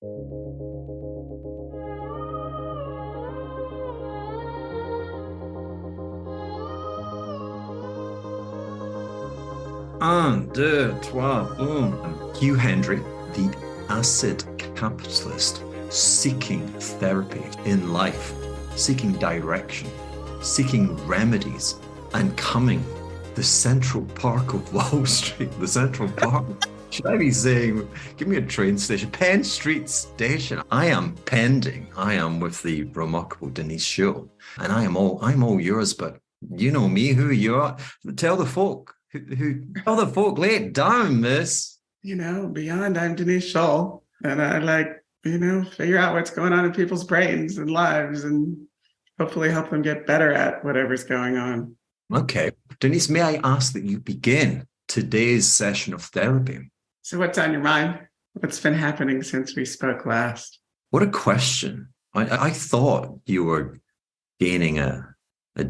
Un, deux, trois, boom. Hugh Hendry, the acid capitalist, seeking therapy in life, seeking direction, seeking remedies, and coming the Central Park of Wall Street, the Central Park. Should I be saying, give me a train station, Penn Street Station. I am pending. I am with the remarkable Denise show, and I'm all yours. But you know me, who you are. Tell the folk. Tell the folk, lay it down, miss. Beyond, I'm Denise Scholl, and I figure out what's going on in people's brains and lives and hopefully help them get better at whatever's going on. Okay. Denise, may I ask that you begin today's session of therapy? So what's on your mind? What's been happening since we spoke last? What a question. I thought you were gaining a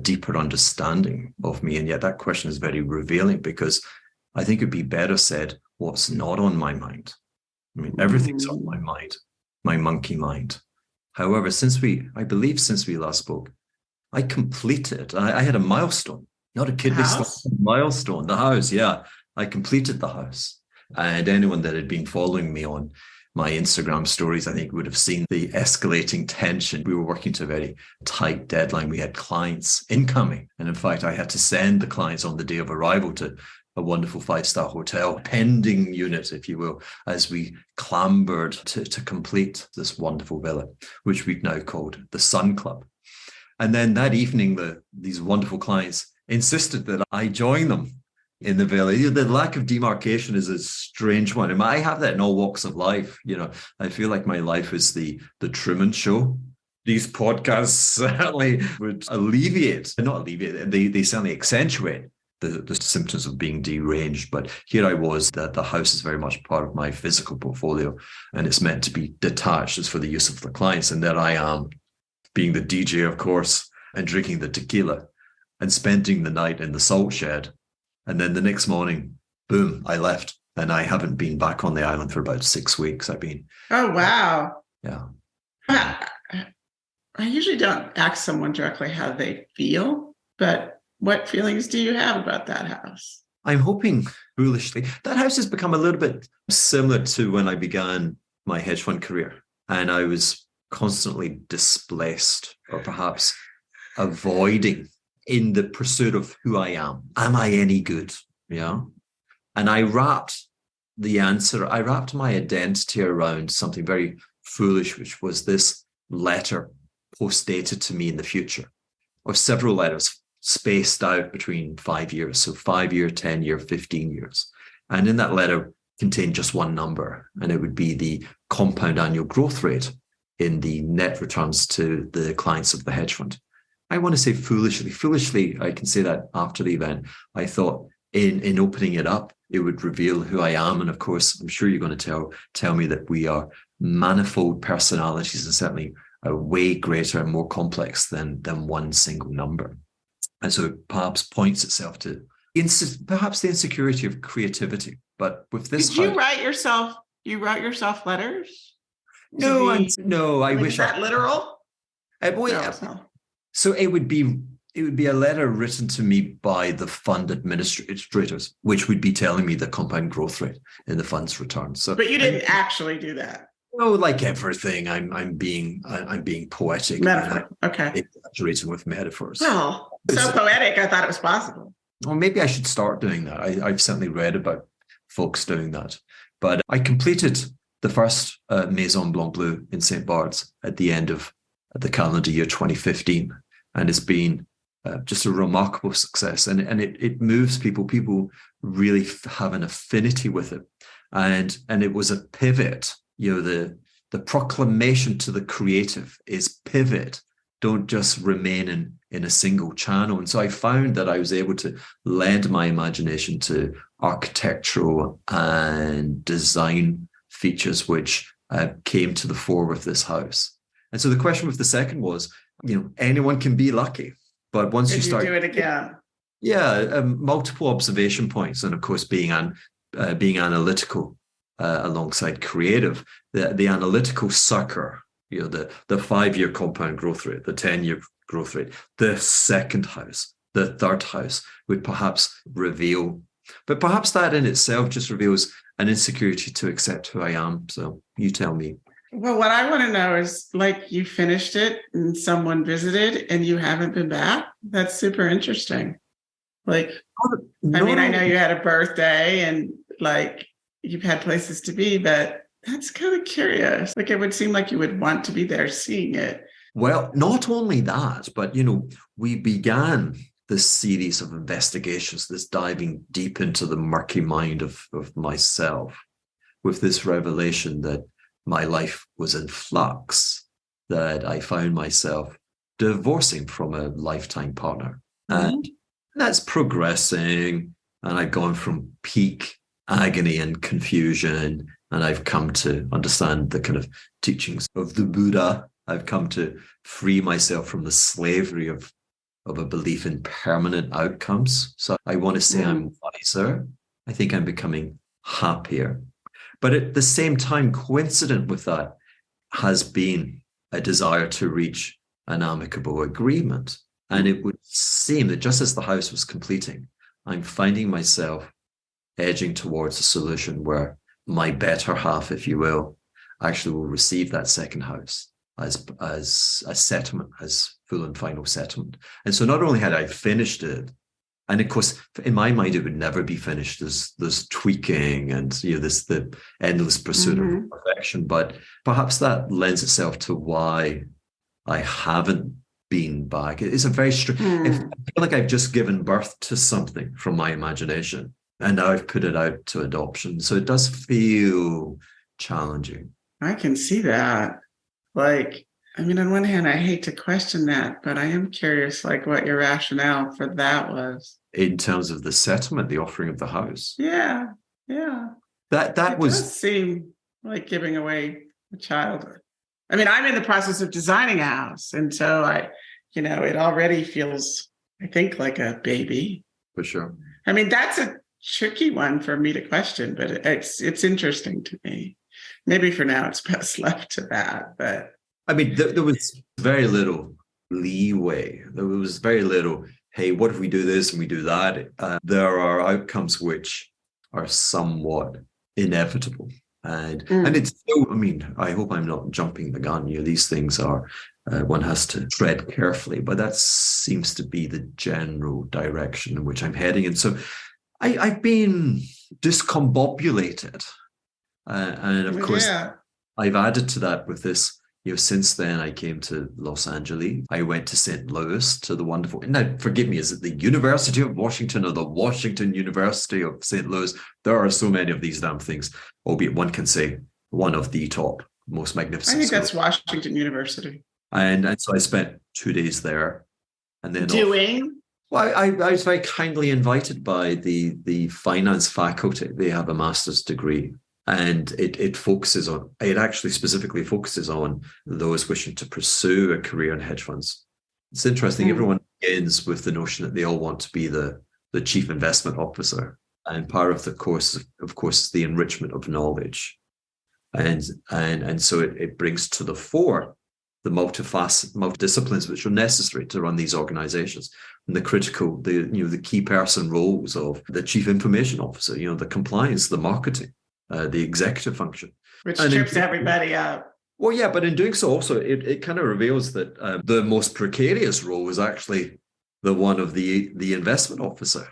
deeper understanding of me, and yet that question is very revealing, because I think it'd be better said, what's not on my mind? I mean, everything's on my mind, my monkey mind. However, since we last spoke, I completed, I had a milestone, not a kidney stone, milestone, the house. Yeah, I completed the house. And anyone that had been following me on my Instagram stories, I think, would have seen the escalating tension. We were working to a very tight deadline. We had clients incoming. And in fact, I had to send the clients on the day of arrival to a wonderful 5-star hotel, pending unit, if you will, as we clambered to complete this wonderful villa, which we've now called the Sun Club. And then that evening, these wonderful clients insisted that I join them in the villa. The lack of demarcation is a strange one. And I have that in all walks of life. I feel like my life is the Truman Show. These podcasts certainly would not alleviate, they certainly accentuate the symptoms of being deranged. But here I was, that the house is very much part of my physical portfolio, and it's meant to be detached. It's for the use of the clients. And there I am, being the DJ, of course, and drinking the tequila and spending the night in the salt shed. And then the next morning, boom, I left. And I haven't been back on the island for about 6 weeks. Oh, wow. Yeah. I usually don't ask someone directly how they feel, but what feelings do you have about that house? I'm hoping, foolishly, that house has become a little bit similar to when I began my hedge fund career. And I was constantly displaced, or perhaps avoiding, in the pursuit of who I am. Am I any good? Yeah. And I wrapped my identity around something very foolish, which was this letter post-dated to me in the future, or several letters spaced out between 5 years. So 5 year, 10 year, 15 years. And in that letter contained just one number, and it would be the compound annual growth rate in the net returns to the clients of the hedge fund. I want to say foolishly, I can say that after the event, I thought in opening it up, it would reveal who I am. And of course, I'm sure you're going to tell me that we are manifold personalities, and certainly a way greater and more complex than one single number. And so it perhaps points itself to perhaps the insecurity of creativity. But with this, did you write yourself? You wrote yourself letters? No, I wish. Is that literal? No. So it would be a letter written to me by the fund administrators, which would be telling me the compound growth rate in the fund's returns. So, but you didn't actually do that. No, like everything, I'm being poetic. Okay. Exaggerating with metaphors. Well, so poetic, I thought it was possible. Well, maybe I should start doing that. I've certainly read about folks doing that. But I completed the first Maison Blanc Bleu in St. Bart's at the end of the calendar year 2015. And it's been just a remarkable success. And it moves people. People really have an affinity with it. And it was a pivot. The proclamation to the creative is pivot. Don't just remain in a single channel. And so I found that I was able to lend my imagination to architectural and design features, which came to the fore with this house. And so the question with the second was, anyone can be lucky, but once you start, do it again. Yeah, multiple observation points, and of course being analytical alongside creative the analytical sucker, the 5-year compound growth rate, the 10-year growth rate, the second house, the third house would perhaps reveal, but perhaps that in itself just reveals an insecurity to accept who I am. So you tell me. Well, what I want to know is, like, you finished it and someone visited and you haven't been back. That's super interesting. Like, I mean, I know you had a birthday and like you've had places to be, but that's kind of curious. Like, it would seem like you would want to be there seeing it. Well, not only that, but, we began this series of investigations, this diving deep into the murky mind of myself, with this revelation that my life was in flux, that I found myself divorcing from a lifetime partner. Mm-hmm. And that's progressing. And I've gone from peak agony and confusion, and I've come to understand the kind of teachings of the Buddha. I've come to free myself from the slavery of a belief in permanent outcomes. So I want to say I'm wiser. I think I'm becoming happier. But at the same time, coincident with that has been a desire to reach an amicable agreement. And it would seem that just as the house was completing, I'm finding myself edging towards a solution where my better half, if you will, actually will receive that second house as a settlement, as full and final settlement. And so not only had I finished it, and of course, in my mind, it would never be finished. There's tweaking and the endless pursuit of perfection. But perhaps that lends itself to why I haven't been back. It's a very strange. I feel like I've just given birth to something from my imagination, and now I've put it out to adoption. So it does feel challenging. I can see that. Like, I mean, on one hand, I hate to question that, but I am curious, like, what your rationale for that was. In terms of the settlement, the offering of the house. Yeah. That does seem like giving away a child. I mean, I'm in the process of designing a house, and so it already feels, I think, like a baby. For sure. I mean, that's a tricky one for me to question, but it's interesting to me. Maybe for now it's best left to that. But I mean, there was very little leeway. There was very little, hey, what if we do this and we do that? There are outcomes which are somewhat inevitable. And it's still, I mean, I hope I'm not jumping the gun. These things are, one has to tread carefully, but that seems to be the general direction in which I'm heading. And so I've been discombobulated. And of course, I've added to that with this. Since then, I came to Los Angeles. I went to St. Louis, to the wonderful, now forgive me, is it the University of Washington or the Washington University of St. Louis? There are so many of these damn things, albeit one can say one of the top, most magnificent. I think that's Washington University. And so I spent 2 days there. And then Well, I was very kindly invited by the finance faculty. They have a master's degree. And it actually specifically focuses on those wishing to pursue a career in hedge funds. It's interesting. Everyone begins with the notion that they all want to be the chief investment officer. And part of the course, of course, is the enrichment of knowledge. And so it brings to the fore the multi-disciplines which are necessary to run these organizations, and the key person roles of the chief information officer, the compliance, the marketing, the executive function, which trips everybody up. Well, yeah, but in doing so, also it kind of reveals that the most precarious role is actually the one of the investment officer,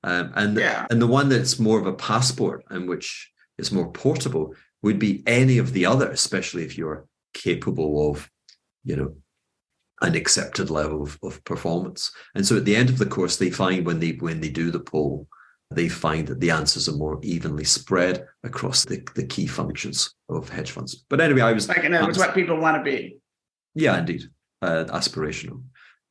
and the one that's more of a passport and which is more portable would be any of the other, especially if you're capable of, an accepted level of performance. And so at the end of the course, they find when they do the poll, they find that the answers are more evenly spread across the key functions of hedge funds. But anyway, I was... it's what people want to be. Yeah, indeed. Aspirational.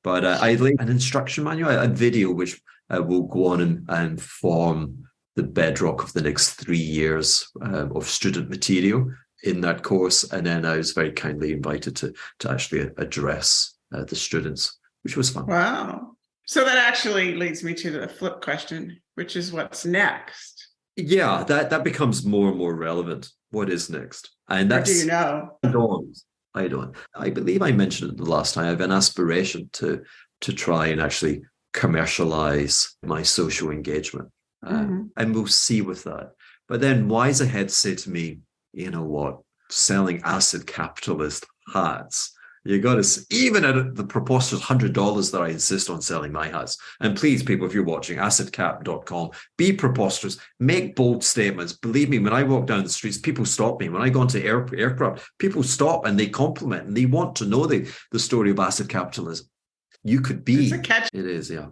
But I laid an instruction manual, a video, which will go on and form the bedrock of the next 3 years of student material in that course. And then I was very kindly invited to actually address the students, which was fun. Wow. So that actually leads me to the flip question, which is what's next? Yeah, that becomes more and more relevant. What is next? And Or do you that's know? I don't. I don't. I believe I mentioned it the last time. I have an aspiration to try and actually commercialize my social engagement. And we'll see with that. But then wiser heads say to me, you know what? Selling acid capitalist hats. You got to, even at the preposterous $100 that I insist on selling my hats. And please, people, if you're watching, acidcap.com, be preposterous, make bold statements. Believe me, when I walk down the streets, people stop me. When I go onto aircraft, people stop and they compliment and they want to know the story of acid capitalism. You could be. It's a catch. It is, yeah.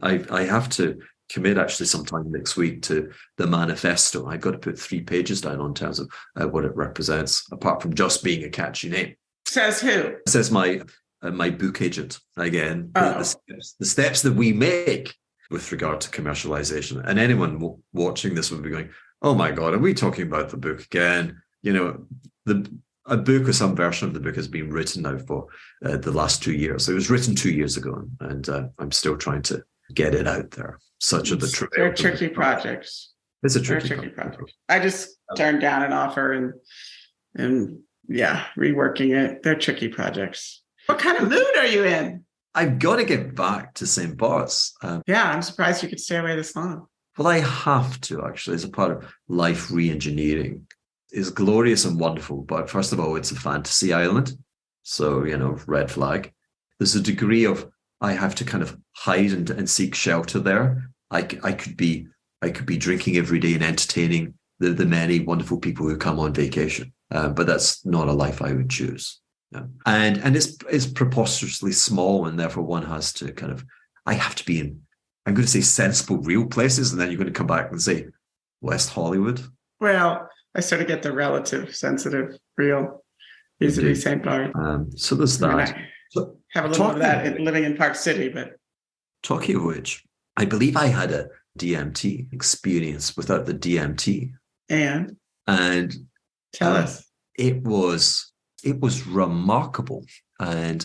I have to commit actually sometime next week to the manifesto. I've got to put 3 pages down on terms of what it represents, apart from just being a catchy name. Says who? It says my book agent again. Oh. The steps that we make with regard to commercialization, and anyone watching this will be going, "Oh my God, are we talking about the book again?" You know, a book or some version of the book has been written now for the last 2 years. It was written 2 years ago, and I'm still trying to get it out there. Such are the travails. They're tricky projects. It's a tricky project. I just turned down an offer and yeah, reworking it. They're tricky projects. What kind of mood are you in? I've got to get back to St. Bart's. Yeah, I'm surprised you could stay away this long. Well, I have to, actually, as a part of life re-engineering. It's glorious and wonderful, but first of all, it's a fantasy island. So, you know, red flag. There's a degree of I have to kind of hide and seek shelter there. I could be drinking every day and entertaining the many wonderful people who come on vacation. But that's not a life I would choose. Yeah. And it's preposterously small, and therefore one has to I have to be in, I'm going to say sensible, real places, and then you're going to come back and say West Hollywood. Well, I sort of get the relative, sensitive, real vis-a-vis St. Bart. So there's that. So have a little of that living in Park City, but talking of which, I believe I had a DMT experience without the DMT. And tell us. It was remarkable, and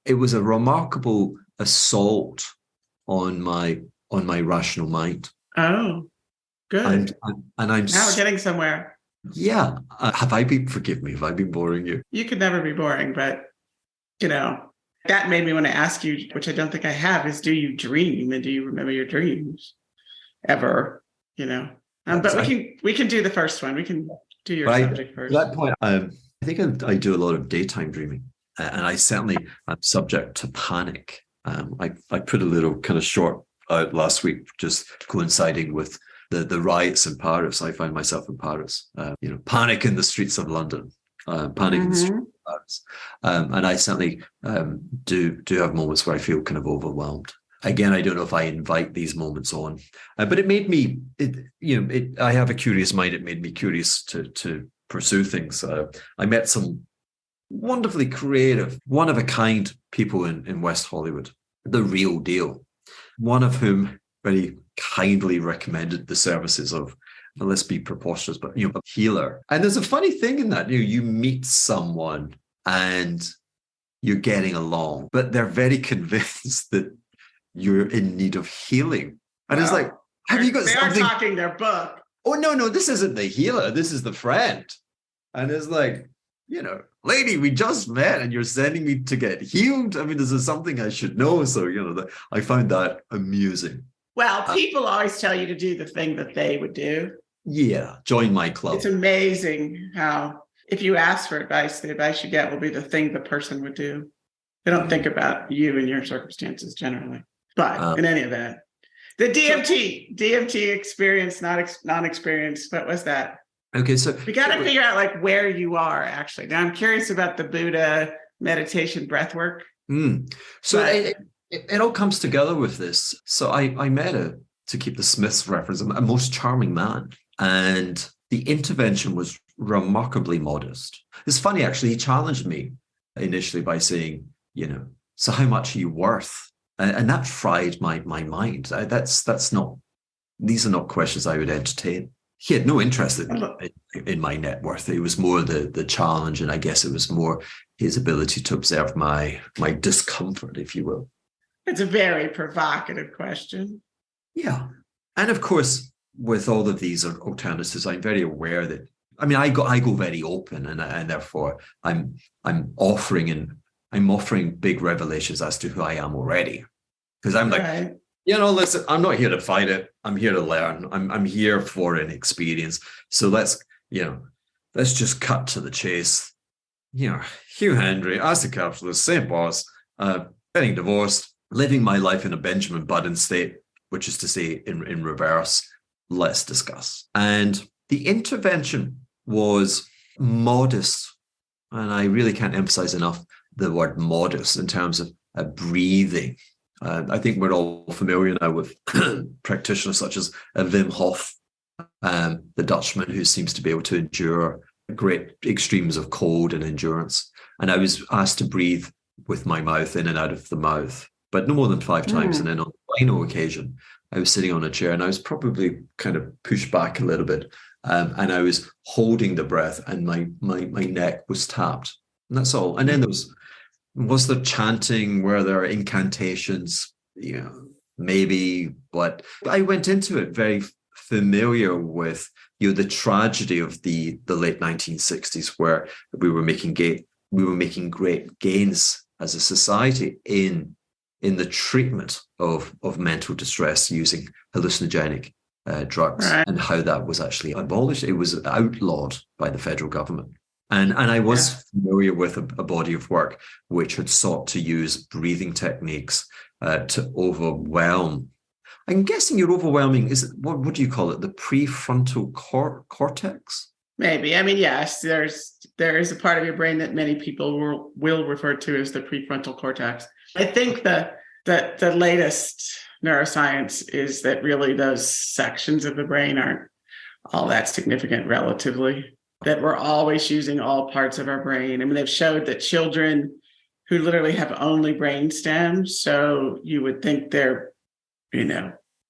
it was a remarkable assault on my rational mind. Oh, good. And I'm now we're getting somewhere. Yeah. Forgive me if I've been boring you. You could never be boring, but you know, that made me want to ask you, which I don't think I have, is do you dream and do you remember your dreams ever? You know, but we can do the first one. We can do your subject first. At that point, I think I do a lot of daytime dreaming, and I certainly am subject to panic. I put a little kind of short out last week, just coinciding with the riots in Paris. I found myself in Paris, panic in the streets of London, panic in the streets of Paris. And I certainly do have moments where I feel kind of overwhelmed. Again, I don't know if I invite these moments on, but it made me, I have a curious mind. It made me curious to pursue things. I met some wonderfully creative, one-of-a-kind people in West Hollywood, the real deal, one of whom very kindly recommended the services of, let's be preposterous, but a healer. And there's a funny thing in that, you meet someone and you're getting along, but they're very convinced that you're in need of healing. And it's like, have you got something? They are talking their book. Oh, no, this isn't the healer. This is the friend. And it's like, lady, we just met and you're sending me to get healed. I mean, this is something I should know. So, I found that amusing. Well, people always tell you to do the thing that they would do. Yeah, join my club. It's amazing how if you ask for advice, the advice you get will be the thing the person would do. They don't think about you and your circumstances generally. But in any event, the DMT experience, non-experience, what was that? Okay, so we got to figure out where you are actually. Now I'm curious about the Buddha meditation breath work. So it all comes together with this. So I met to keep the Smiths reference, a most charming man. And the intervention was remarkably modest. It's funny, actually, he challenged me initially by saying, so how much are you worth? And that fried my mind. These are not questions I would entertain. He had no interest in my net worth. It was more the challenge, and I guess it was more his ability to observe my discomfort, if you will. It's a very provocative question. Yeah. And of course, with all of these alternatives, I'm very aware that, I mean, I go very open, and therefore I'm offering big revelations as to who I am already. Because I'm like, listen, I'm not here to fight it. I'm here to learn. I'm here for an experience. So let's just cut to the chase. Hugh Hendry, as a capitalist, same boss, getting divorced, living my life in a Benjamin Button state, which is to say in reverse. Let's discuss. And the intervention was modest. And I really can't emphasize enough the word modest in terms of breathing. I think we're all familiar now with practitioners such as Wim Hof, the Dutchman who seems to be able to endure great extremes of cold and endurance. And I was asked to breathe with my mouth in and out of the mouth, but no more than 5 times. And then on the final occasion, I was sitting on a chair and I was probably kind of pushed back a little bit. And I was holding the breath and my neck was tapped. And that's all. And then was there chanting? Were there incantations? Maybe, but I went into it very familiar with the tragedy of the late 1960s, where we were making great gains as a society in the treatment of mental distress using hallucinogenic drugs, and how that was actually abolished. It was outlawed by the federal government. And I was familiar with a body of work which had sought to use breathing techniques to overwhelm. I'm guessing you're overwhelming. Is it, what do you call it? The prefrontal cortex? Maybe. I mean, yes, there is a part of your brain that many people will refer to as the prefrontal cortex. I think that the latest neuroscience is that really those sections of the brain aren't all that significant relatively, that we're always using all parts of our brain. I mean, they've showed that children who literally have only brain stems, so you would think they're,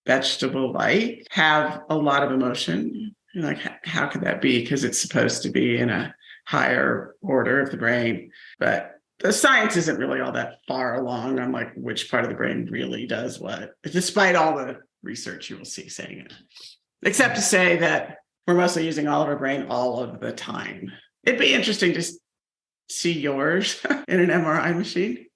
vegetable-like, have a lot of emotion. You're like, how could that be? Because it's supposed to be in a higher order of the brain. But the science isn't really all that far along on like which part of the brain really does what, despite all the research you will see saying it. Except to say that we're mostly using all of our brain all of the time. It'd be interesting to see yours in an MRI machine,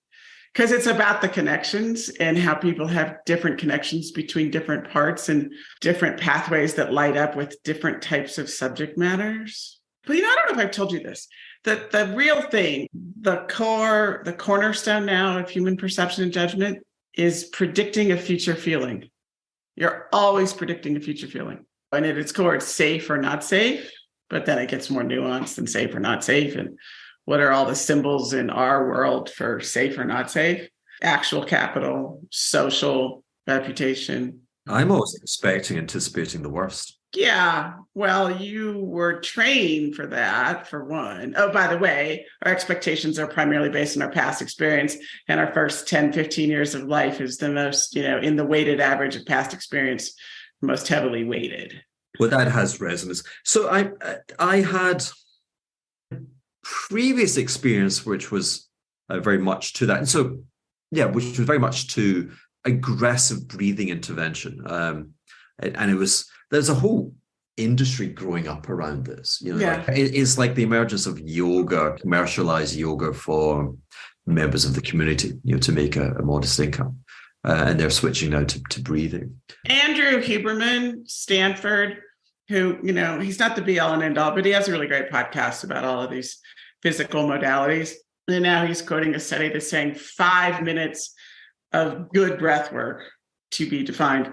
because it's about the connections and how people have different connections between different parts and different pathways that light up with different types of subject matters. But I don't know if I've told you this, that the real thing, the cornerstone now of human perception and judgment is predicting a future feeling. You're always predicting a future feeling. And at its core, it's safe or not safe, but then it gets more nuanced than safe or not safe. And what are all the symbols in our world for safe or not safe? Actual capital, social, reputation. I'm always anticipating the worst. Yeah, well, you were trained for that, for one. Oh, by the way, our expectations are primarily based on our past experience, and our first 10, 15 years of life is the most, in the weighted average of past experience, most heavily weighted. Well, that has resonance. So I had previous experience, which was very much to that. And so, which was very much to aggressive breathing intervention. And there's a whole industry growing up around this. It's like the emergence of yoga, commercialized yoga for members of the community, to make a modest income. And they're switching now to breathing. Andrew Huberman, Stanford, who, he's not the be all and end all, but he has a really great podcast about all of these physical modalities. And now he's quoting a study that's saying 5 minutes of good breath work, to be defined,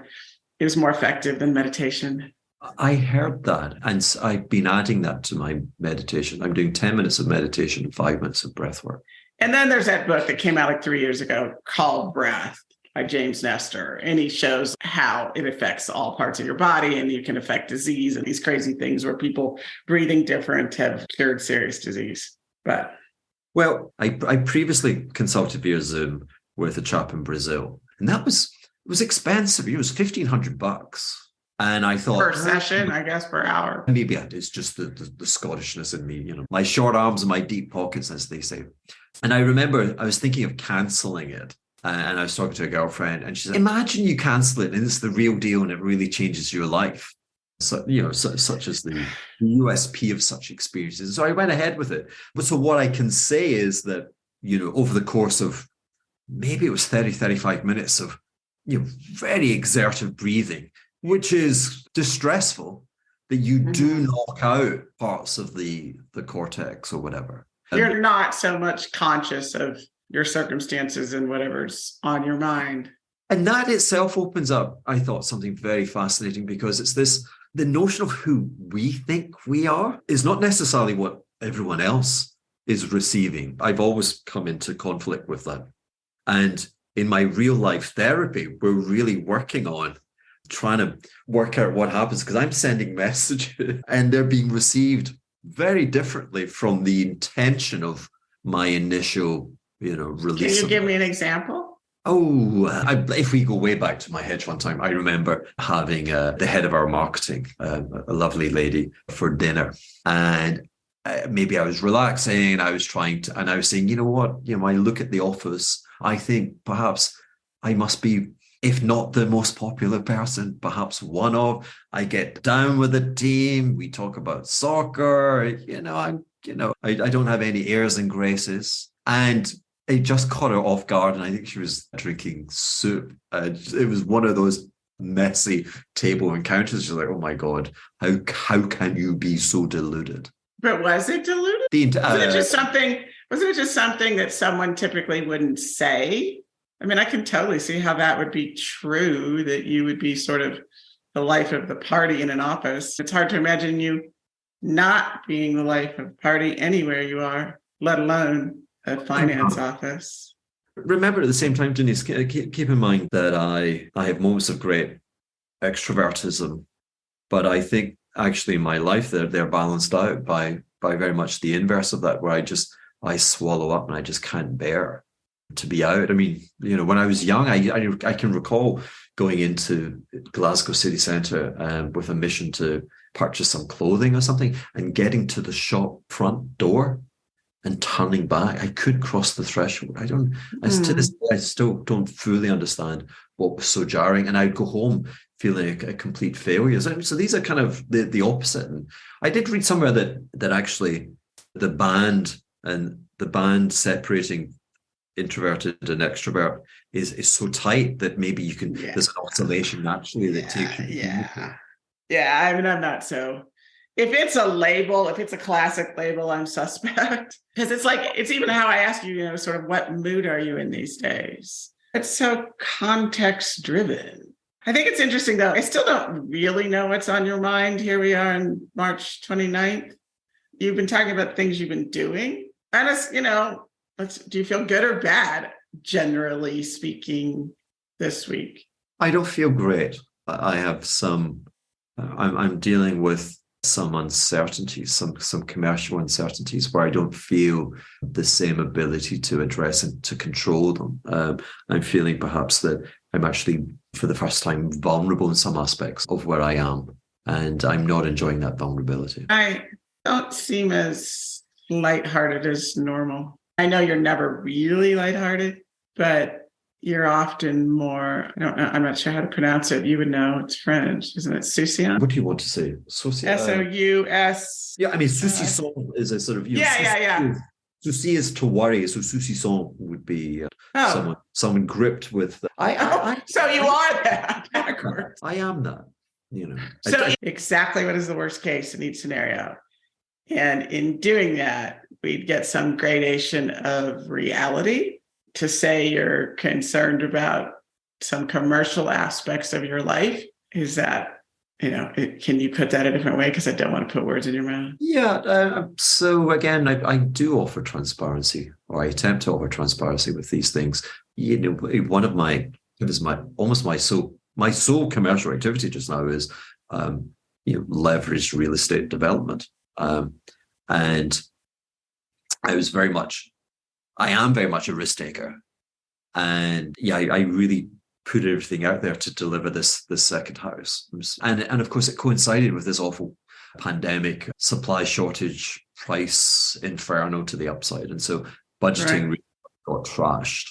is more effective than meditation. I heard that, and I've been adding that to my meditation. I'm doing 10 minutes of meditation and 5 minutes of breath work. And then there's that book that came out like 3 years ago called Breath by James Nestor. And he shows how it affects all parts of your body, and you can affect disease and these crazy things where people breathing different have cured serious disease. Well, I previously consulted via Zoom with a chap in Brazil, and it was expensive. It was $1,500. And I thought, per session, I guess, per hour. Maybe it's just the Scottishness in me, my short arms and my deep pockets, as they say. And I remember I was thinking of cancelling it. And I was talking to a girlfriend, and she said, imagine you cancel it and it's the real deal and it really changes your life. So, such as the USP of such experiences. So I went ahead with it. But so what I can say is that, over the course of maybe it was 30, 35 minutes of, very exertive breathing, which is distressful, that you do knock out parts of the cortex or whatever. You're not so much conscious of your circumstances and whatever's on your mind. And that itself opens up, I thought, something very fascinating, because it's the notion of who we think we are is not necessarily what everyone else is receiving. I've always come into conflict with that. And in my real life therapy, we're really working on trying to work out what happens, because I'm sending messages and they're being received very differently from the intention of my initial, release. Can you give me an example? Oh, if we go way back to my hedge fund time, I remember having the head of our marketing, a lovely lady, for dinner. And maybe I was relaxing and I was and I was saying, you know what, I look at the office, I think perhaps I must be, if not the most popular person, perhaps one of. I get down with the team. We talk about soccer. I don't have any airs and graces. And it just caught her off guard, and I think she was drinking soup. It was one of those messy table encounters. She's like, "Oh my God, how can you be so deluded?" But was it deluded? Wasn't it just something? Wasn't it just something that someone typically wouldn't say? I mean, I can totally see how that would be true. That you would be sort of the life of the party in an office. It's hard to imagine you not being the life of the party anywhere you are, let alone a finance office. Remember, at the same time, Denise, keep in mind that I have moments of great extrovertism, but I think actually in my life they're balanced out by very much the inverse of that, where I swallow up and I just can't bear to be out. I mean, when I was young, I can recall going into Glasgow city centre with a mission to purchase some clothing or something, and getting to the shop front door and turning back. I could cross the threshold. To this day, I still don't fully understand what was so jarring. And I'd go home feeling a complete failure. So these are kind of the opposite. And I did read somewhere that actually the band separating introverted and extrovert is so tight that maybe you can, there's an oscillation naturally that takes you. Yeah. I mean, I'm not so. If it's a label, if it's a classic label, I'm suspect. Because it's even how I ask you, sort of what mood are you in these days? It's so context driven. I think it's interesting, though. I still don't really know what's on your mind. Here we are on March 29th. You've been talking about things you've been doing. Do you feel good or bad, generally speaking, this week? I don't feel great. I have I'm dealing with some uncertainties, some commercial uncertainties where I don't feel the same ability to address and to control them. I'm feeling perhaps that I'm actually, for the first time, vulnerable in some aspects of where I am, and I'm not enjoying that vulnerability. I don't seem as lighthearted as normal. I know you're never really lighthearted, but you're often more, I don't know, I'm not sure how to pronounce it. You would know, it's French, isn't it? Souciant? What do you want to say? S-O-U-S. Yeah, I mean, souci is a sort of... Souci is to worry, so souci would be someone gripped with... So you are that, backwards. I am that, So exactly what is the worst case in each scenario? And in doing that, we'd get some gradation of reality. To say you're concerned about some commercial aspects of your life, is that, can you put that a different way? Because I don't want to put words in your mouth. Yeah. So again, I do offer transparency, or I attempt to offer transparency with these things. One of my sole commercial activity just now is, leveraged real estate development. And I am very much a risk taker. And I really put everything out there to deliver this second house. And of course, it coincided with this awful pandemic, supply shortage, price inferno to the upside. And so budgeting really got trashed.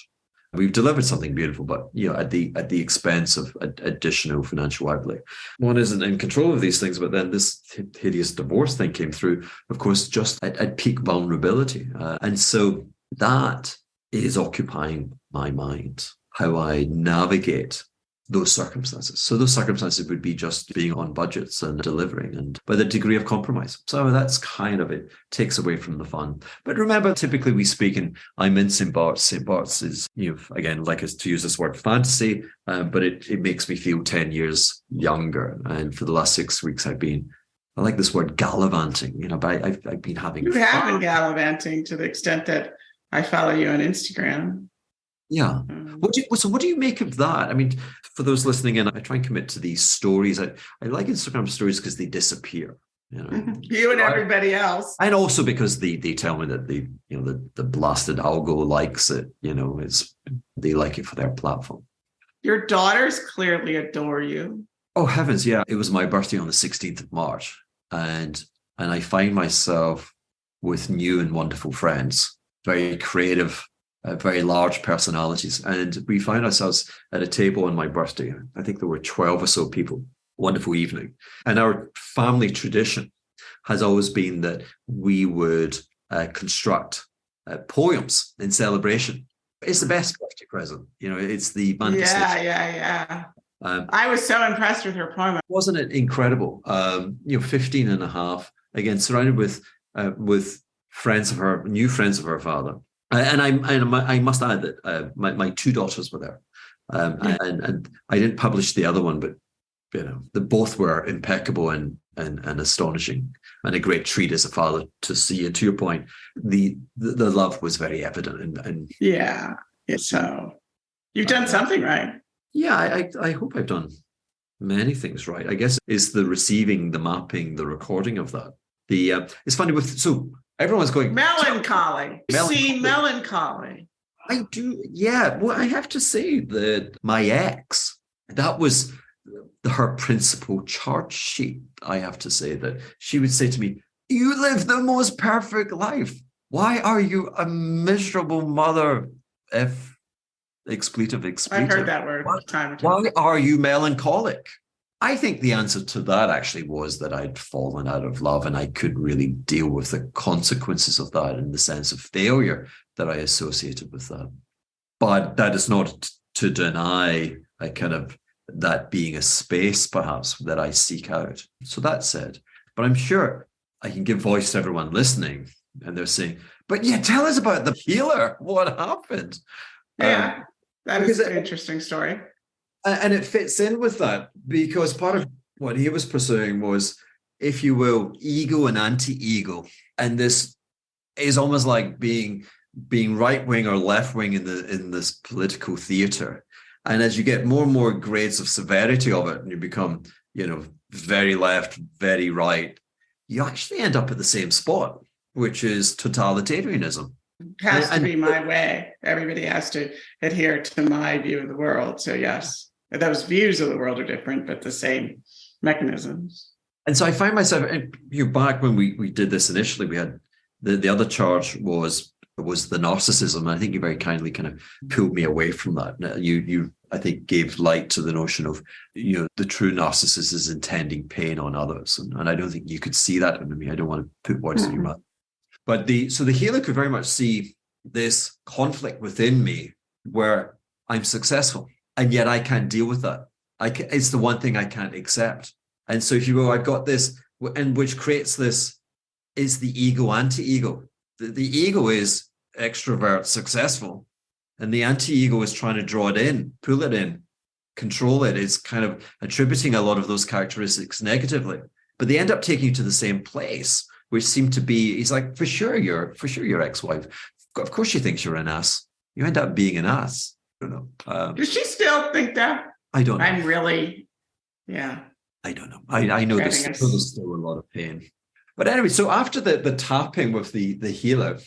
We've delivered something beautiful, but at the expense of additional financial outlay. One isn't in control of these things, but then this hideous divorce thing came through, of course, just at peak vulnerability. And so that is occupying my mind, how I navigate those circumstances. So those circumstances would be just being on budgets and delivering, and with a degree of compromise. So that's kind of it, takes away from the fun. But remember, typically we speak, and I'm in St. Bart's. St. Bart's is, again, like us to use this word fantasy, but it makes me feel 10 years younger. And for the last 6 weeks, I like this word gallivanting, but I've been having fun. You have been gallivanting to the extent that I follow you on Instagram. Yeah. What do you make of that? I mean, for those listening in, I try and commit to these stories. I like Instagram stories because they disappear. You and everybody else. And also because they tell me that the blasted algo likes it. They like it for their platform. Your daughters clearly adore you. Oh heavens, yeah. It was my birthday on the 16th of March. And I find myself with new and wonderful friends, very creative, very large personalities. And we found ourselves at a table on my birthday. I think there were 12 or so people. Wonderful evening. And our family tradition has always been that we would construct poems in celebration. It's the best birthday present. It's the manifestation. Yeah. I was so impressed with her poem. Wasn't it incredible? 15 and a half, again, surrounded with new friends of her father. And I must add that my two daughters were there, and I didn't publish the other one, but they both were impeccable and astonishing, and a great treat as a father to see. And to your point, the love was very evident. And yeah, so you've done something right. Yeah, I hope I've done many things right. I guess it's the receiving, the mapping, the recording of that. It's funny so. Everyone's going melancholy. Melancholy. I do, yeah. Well, I have to say that my ex, that was her principal charge sheet. I have to say that she would say to me, "You live the most perfect life. Why are you a miserable mother?" Expletive. I've heard that word time. Why are you melancholic? I think the answer to that actually was that I'd fallen out of love and I couldn't really deal with the consequences of that and the sense of failure that I associated with that. But that is not to deny a kind of that being a space perhaps that I seek out. So that said, but I'm sure I can give voice to everyone listening, and they're saying, but yeah, tell us about the healer. What happened? Yeah, that is an interesting story. And it fits in with that, because part of what he was pursuing was, if you will, ego and anti-ego. And this is almost like being right-wing or left-wing in this political theater. And as you get more and more grades of severity of it, and you become, very left, very right, you actually end up at the same spot, which is totalitarianism. It has to be my way. Everybody has to adhere to my view of the world. So yes. Those views of the world are different, but the same mechanisms. And so I find myself, back when we did this initially, we had the other charge was the narcissism. I think you very kindly kind of pulled me away from that. You I think gave light to the notion of, the true narcissist is intending pain on others. And I don't think you could see that in me. I don't want to put words in your mouth. But the healer could very much see this conflict within me where I'm successful. And yet I can't deal with that. It's the one thing I can't accept. And so if you will, I've got this, and which creates this, is the ego, anti-ego. The ego is extrovert, successful. And the anti-ego is trying to draw it in, pull it in, control it. It's kind of attributing a lot of those characteristics negatively. But they end up taking you to the same place, which seem to be, he's like, for sure your ex-wife. Of course she thinks you're an ass. You end up being an ass. I don't know. Does she still think that? I don't know. I'm really, yeah. I don't know. I know there's still a lot of pain. But anyway, so after the tapping with the healer,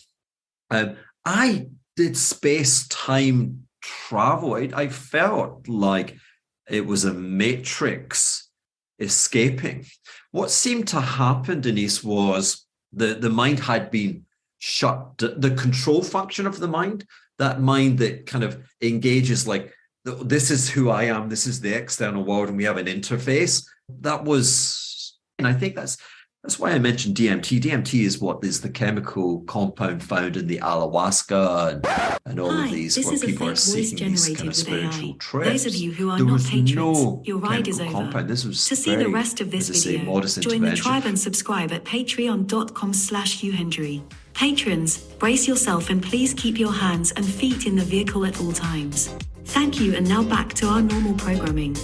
I did space-time travel. I felt like it was a matrix escaping. What seemed to happen, Denise, was the mind had been shut the control function of the mind, that mind that kind of engages like, this is who I am, this is the external world, and we have an interface. That was, and I think that's why I mentioned DMT. DMT is what is the chemical compound found in the ayahuasca and all of these where people are seeking these kind of spiritual trips. Those of you who are not patrons, your ride is over. Compound. This was to see the rest of this video, join the tribe and subscribe at patreon.com/Hugh Hendry. Patrons, brace yourself and please keep your hands and feet in the vehicle at all times. Thank you, and now back to our normal programming.